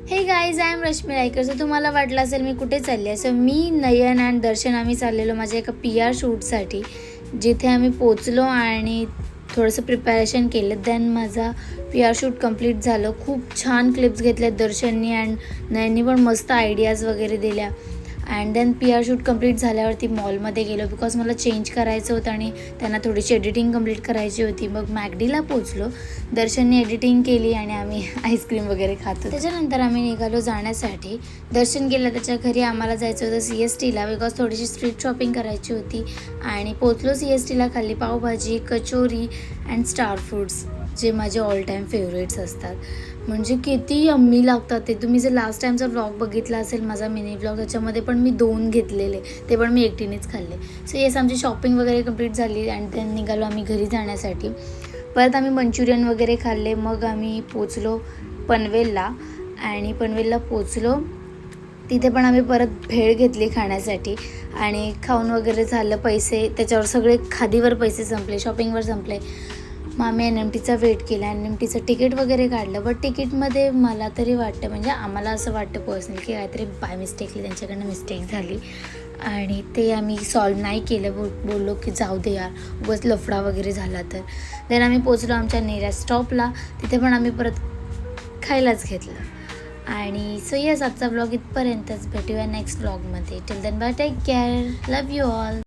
हे guys, I am Rashmi Raikar. So तुम्हाला वाटलं असेल मी कुठे चालली आहे. सो मी, नयन अँड दर्शन आम्ही चाललेलो माझ्या एका PR शूटसाठी, जिथे आम्ही पोचलो आणि थोडंसं प्रिपॅरेशन केलं. देन माझा PR शूट कंप्लीट झालं. खूप छान क्लिप्स घेतल्या दर्शननी अँड नयननी पण मस्त आयडियाज वगैरे दिल्या. And then PR shoot complete झाल्यावरती मॉलमध्ये गेलो बिकॉज मला चेंज करायचं होतं आणि त्यांना थोडीशी एडिटिंग कंप्लीट करायची होती. मग मॅकडीला पोचलो. दर्शनने एडिटिंग केली आणि आम्ही आईस्क्रीम वगैरे खातो. त्याच्यानंतर आम्ही निघालो जाण्यासाठी. दर्शन गेलं त्याच्या घरी. आम्हाला जायचं होतं CSTला बिकॉज थोडीशी स्ट्रीट शॉपिंग करायची होती. आणि पोचलो CSTला. खाल्ली pav bhaji, kachori and star foods, जे माझे ऑल टाईम फेवरेट्स असतात. म्हणजे किती यम्मी लागतात ते. तुम्ही जर लास्ट टाईमचा व्लॉग बघितला असेल माझा मिनी व्लॉग, त्याच्यामध्ये पण मी 2 घेतलेले, ते पण मी एकटीनेच खाल्ले. सो येस, आमची शॉपिंग वगैरे कंप्लीट झाली अँड देन निघालो आम्ही घरी जाण्यासाठी. परत आम्ही मंचुरियन वगैरे खाल्ले. मग आम्ही पोचलो पनवेलला आणि पनवेलला पोचलो. तिथे पण आम्ही परत भेळ घेतली खाण्यासाठी आणि खाऊन वगैरे झालं. पैसे त्याच्यावर सगळे खादीवर पैसे संपले, शॉपिंगवर संपले. मग आम्ही NMTचा वेट केला. NMTचं तिकीट वगैरे काढलं. बट तिकीटमध्ये मला तरी वाटतं, म्हणजे आम्हाला असं वाटतं पर्सनली की काहीतरी बाय मिस्टेकली त्यांच्याकडनं मिस्टेक झाली आणि ते आम्ही सॉल्व नाही केलं. बोललो की जाऊ दे यार, उगाच लफडा वगैरे झाला तर. देन आम्ही पोचलो आमच्या नियरेस्ट स्टॉपला. तिथे पण आम्ही परत खायलाच घेतलं. आणि सो येस, आजचा ब्लॉग इथपर्यंतच. भेटूया नेक्स्ट ब्लॉगमध्ये. Till then bye, take care, love you all.